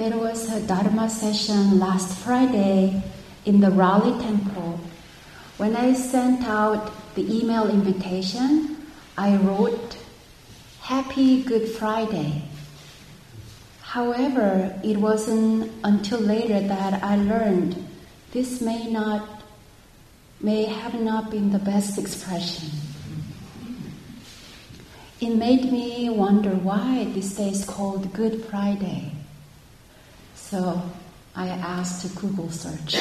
There was a Dharma session last Friday in the Raleigh Temple. When I sent out the email invitation, I wrote, "Happy Good Friday." However, it wasn't until later that I learned this may have not been the best expression. It made me wonder why this day is called Good Friday. So I asked to Google search.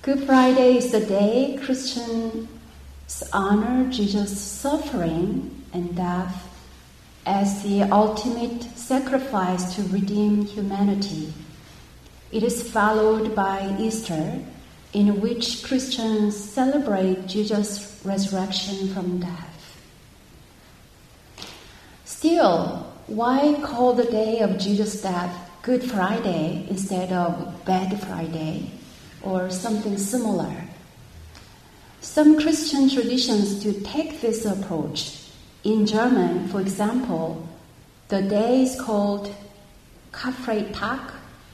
Good Friday is the day Christians honor Jesus' suffering and death as the ultimate sacrifice to redeem humanity. It is followed by Easter, in which Christians celebrate Jesus' resurrection from death. Still, why call the day of Jesus' death Good Friday instead of Bad Friday or something similar? Some Christian traditions do take this approach. In German, for example, the day is called Karfreitag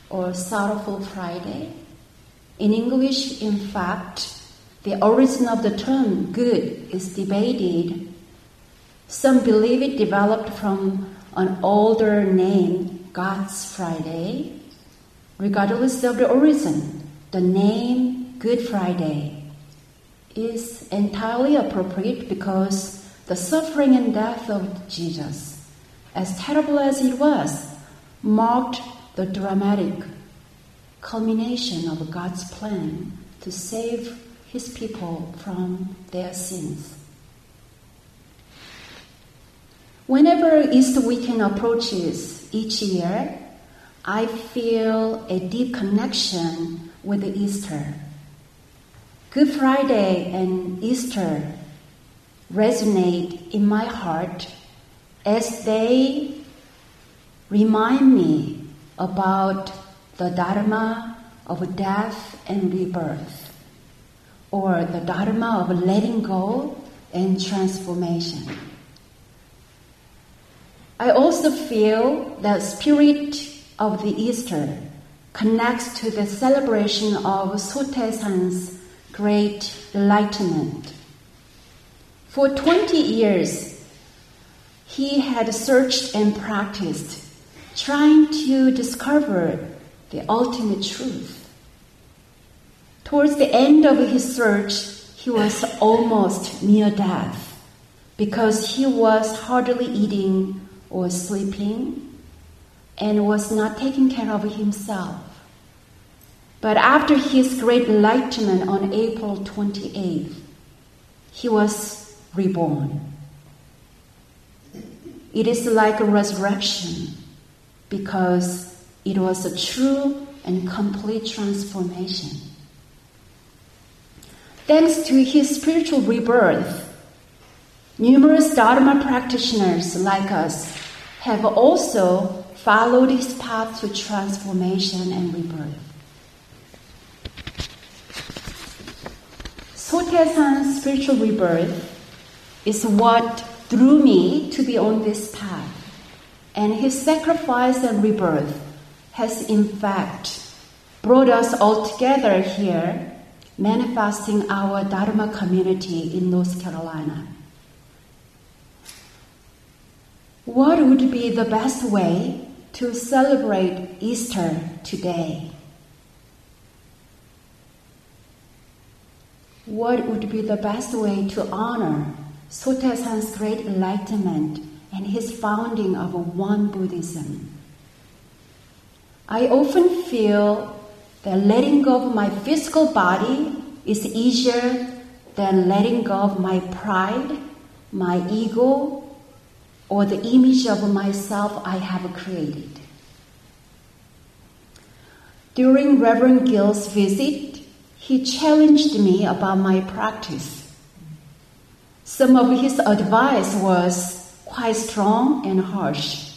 or Sorrowful Friday. In English, in fact, the origin of the term good is debated. Some believe it developed from an older name, God's Friday. Regardless of the origin, the name Good Friday is entirely appropriate because the suffering and death of Jesus, as terrible as it was, marked the dramatic culmination of God's plan to save His people from their sins. Whenever Easter weekend approaches each year, I feel a deep connection with Easter. Good Friday and Easter resonate in my heart as they remind me about the Dharma of death and rebirth, or the Dharma of letting go and transformation. I also feel the spirit of the Easter connects to the celebration of Sotaesan's great enlightenment. For 20 years, he had searched and practiced, trying to discover the ultimate truth. Towards the end of his search, he was almost near death because he was hardly eating or sleeping and was not taking care of himself. But after his great enlightenment on April 28th, he was reborn. It is like a resurrection because it was a true and complete transformation. Thanks to his spiritual rebirth, numerous Dharma practitioners like us have also followed his path to transformation and rebirth. Sotaesan's spiritual rebirth is what drew me to be on this path, and his sacrifice and rebirth has in fact brought us all together here, manifesting our Dharma community in North Carolina. What would be the best way to celebrate Easter today? What would be the best way to honor Sotaesan's great enlightenment and his founding of One Buddhism? I often feel that letting go of my physical body is easier than letting go of my pride, my ego, or the image of myself I have created. During Reverend Gill's visit, he challenged me about my practice. Some of his advice was quite strong and harsh.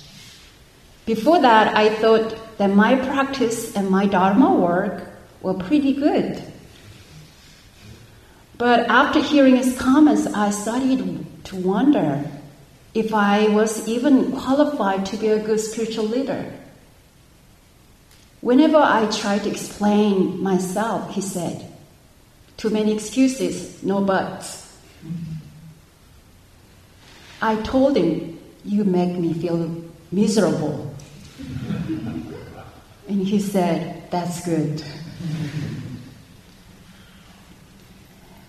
Before that, I thought that my practice and my Dharma work were pretty good. But after hearing his comments, I started to wonder, if I was even qualified to be a good spiritual leader. Whenever I tried to explain myself, he said, "Too many excuses, no buts." I told him, "You make me feel miserable." And he said, "That's good."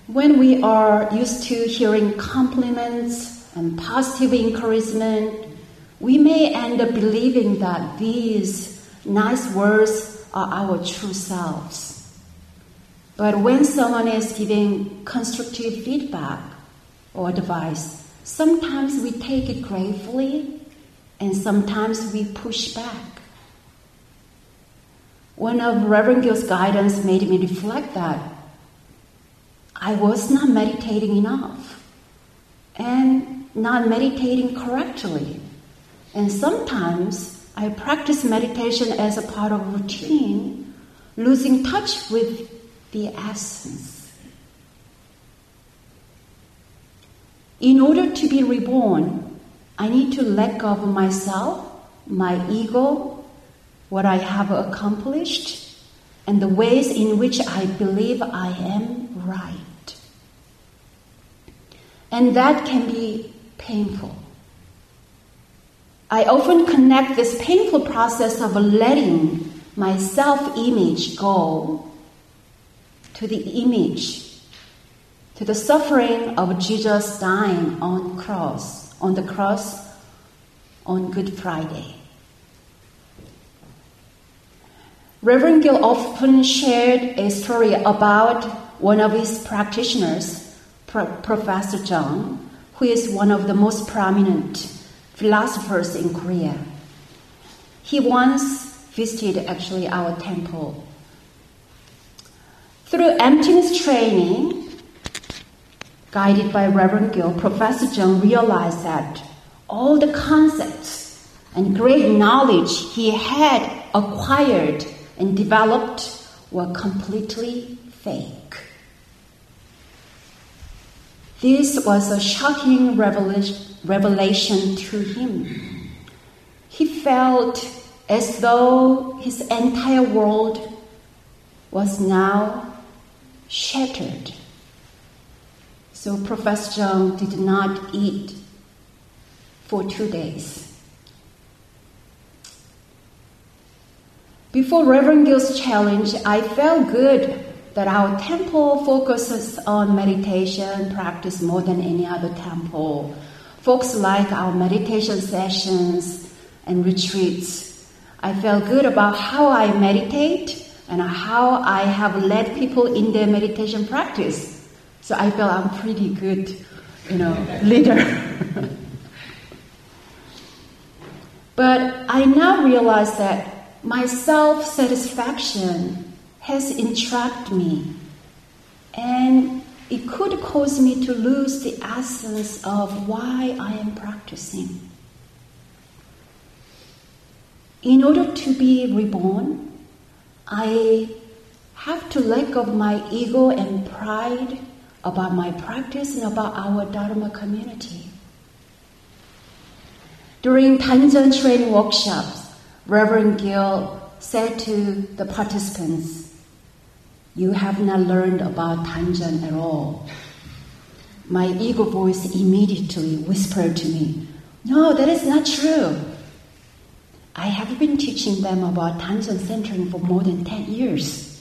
When we are used to hearing compliments and positive encouragement, we may end up believing that these nice words are our true selves. But when someone is giving constructive feedback or advice, sometimes we take it gratefully and sometimes we push back. One of Reverend Gil's guidance made me reflect that I was not meditating enough and not meditating correctly. And sometimes I practice meditation as a part of routine, losing touch with the essence. In order to be reborn, I need to let go of myself, my ego, what I have accomplished, and the ways in which I believe I am right. And that can be painful. I often connect this painful process of letting my self-image go to the image, to the suffering of Jesus dying on the cross on Good Friday. Reverend Gil often shared a story about one of his practitioners, Professor Jung, who is one of the most prominent philosophers in Korea. He once visited our temple. Through emptiness training, guided by Reverend Gil, Professor Jung realized that all the concepts and great knowledge he had acquired and developed were completely fake. This was a shocking revelation to him. He felt as though his entire world was now shattered. So Professor Jung did not eat for 2 days. Before Reverend Gil's challenge, I felt good that our temple focuses on meditation practice more than any other temple. Folks like our meditation sessions and retreats. I felt good about how I meditate and how I have led people in their meditation practice. So I felt I'm pretty good, leader. But I now realize that my self-satisfaction has entrapped me, and it could cause me to lose the essence of why I am practicing. In order to be reborn, I have to let go of my ego and pride about my practice and about our Dharma community. During Tanzan training workshops, Reverend Gil said to the participants, "You have not learned about Tanzan at all." My ego voice immediately whispered to me, "No, that is not true. I have been teaching them about Tanzan centering for more than 10 years.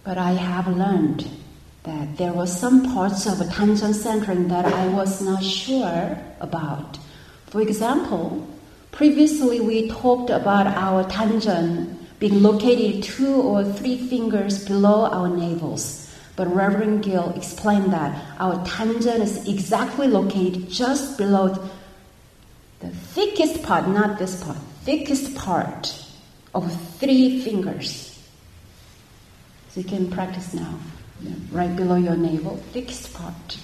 But I have learned that there were some parts of Tanzan centering that I was not sure about. For example, previously we talked about our Tanzan being located 2 or 3 fingers below our navels. But Reverend Gil explained that our Tanzan is exactly located just below the thickest part, not this part, thickest part of 3 fingers. So you can practice now, right below your navel, thickest part.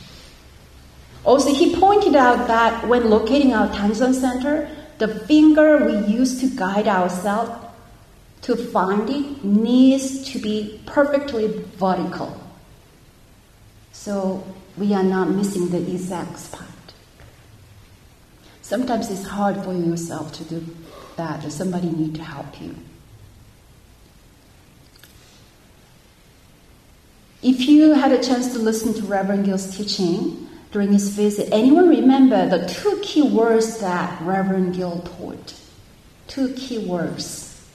Also, he pointed out that when locating our Tanzan center, the finger we use to guide ourselves to find it needs to be perfectly vertical. So we are not missing the exact spot. Sometimes it's hard for yourself to do that, or somebody needs to help you. If you had a chance to listen to Reverend Gill's teaching during his visit, anyone remember the 2 key words that Reverend Gill taught? 2 key words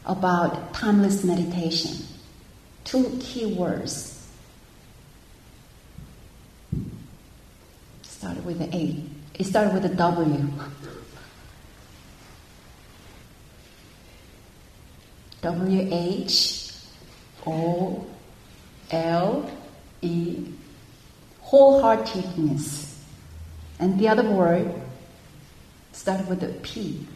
about timeless meditation. 2 key words. Started with the A. It started with a W. W-H-O-L-E, wholeheartedness. And the other word started with a P.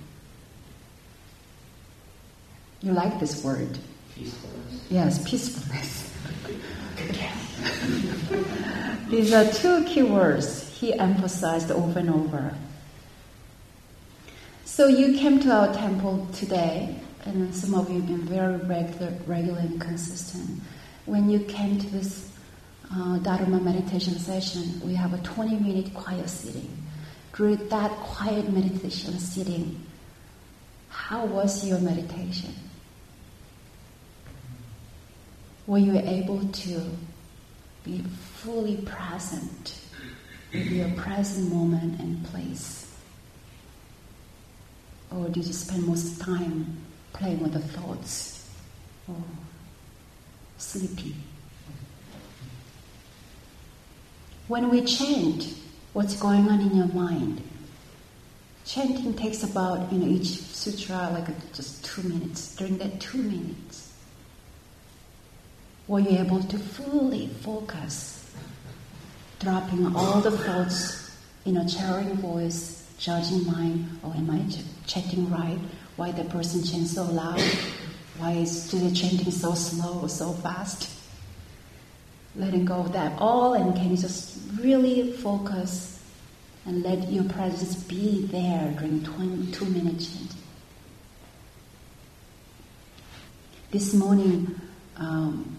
You like this word? Peacefulness. Yes, peacefulness. These are 2 key words he emphasized over and over. So you came to our temple today, and some of you have been very regular and consistent. When you came to this Dharma meditation session, we have a 20-minute quiet sitting. During that quiet meditation sitting, how was your meditation? Were you able to be fully present with your present moment and place? Or did you spend most time playing with the thoughts or sleepy? When we chant, what's going on in your mind? Chanting takes about, each sutra like just 2 minutes. During that 2 minutes, were you able to fully focus, dropping all the thoughts in a chattering voice, judging mind, am I chanting right? Why the person chants so loud? Why is the chanting so slow or so fast? Letting go of that all, and can you just really focus and let your presence be there during 2-minute chanting? This morning,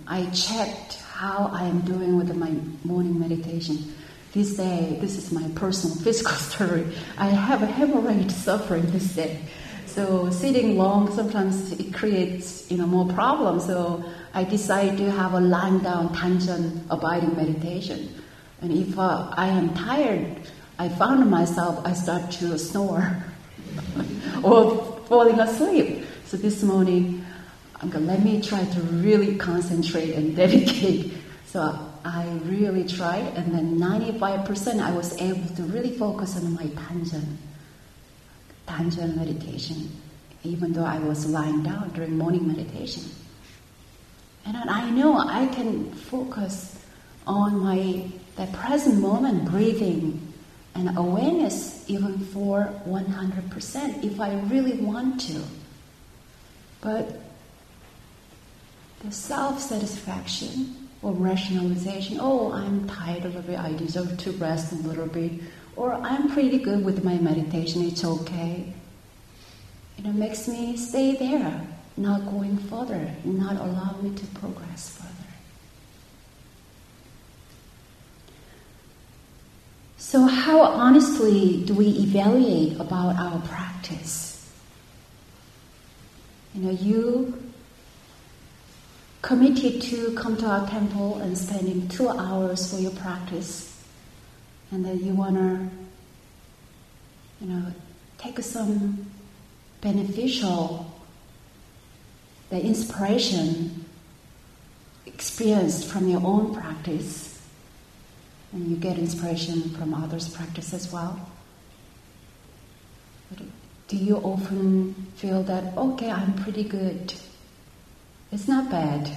I checked how I am doing with my morning meditation. This day, this is my personal physical story. I have a hemorrhoid suffering this day. So sitting long, sometimes it creates more problems. So I decided to have a lying down, tangent, abiding meditation. And if I am tired, I found myself, I start to snore or falling asleep. So this morning, let me try to really concentrate and dedicate. So I really tried, and then 95% I was able to really focus on my tangent meditation, even though I was lying down during morning meditation. And I know I can focus on that present moment, breathing and awareness even for 100% if I really want to. But the self-satisfaction or rationalization, I'm tired a little bit, I deserve to rest a little bit, or I'm pretty good with my meditation, it's okay. It makes me stay there, not going further, not allow me to progress further. So how honestly do we evaluate about our practice? You committed to come to our temple and spending 2 hours for your practice, and then you want to, take some beneficial, the inspiration experienced from your own practice, and you get inspiration from others' practice as well. But do you often feel that, okay, I'm pretty good? It's not bad.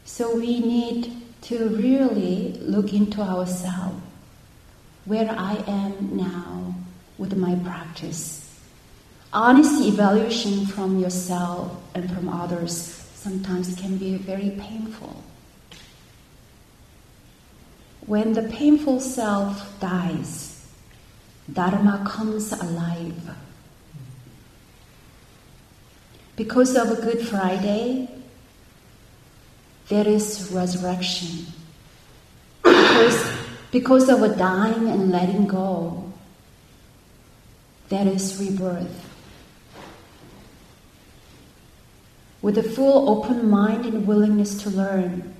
So we need to really look into ourselves, where I am now with my practice. Honest evaluation from yourself and from others sometimes can be very painful. When the painful self dies, Dharma comes alive. Because of a Good Friday, that is resurrection. Because of a dying and letting go, that is rebirth. With a full open mind and willingness to learn,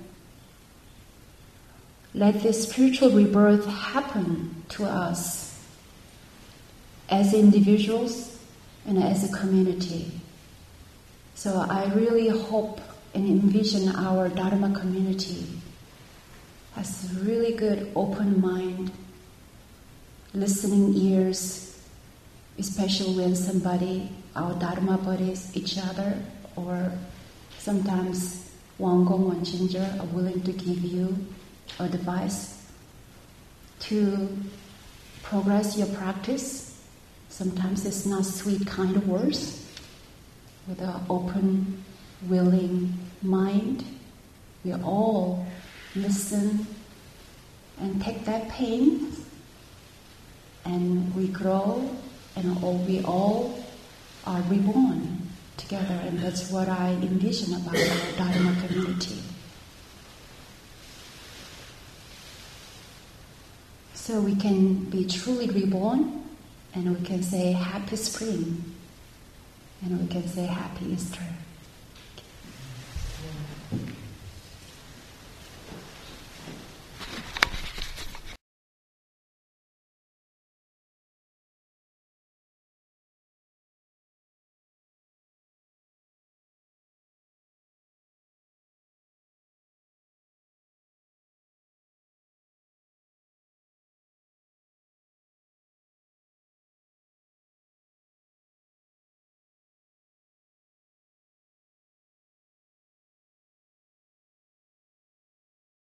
let this spiritual rebirth happen to us as individuals and as a community. So I really hope and envision our Dharma community has a really good open mind, listening ears, especially when somebody, our Dharma buddies, each other, or sometimes one Gong, one Ginger are willing to give you advice to progress your practice. Sometimes it's not sweet kind of words. With an open, willing mind, we all listen and take that pain, and we grow, and we all are reborn together. And that's what I envision about our Dharma community. So we can be truly reborn, and we can say happy spring, and we can say happy Easter.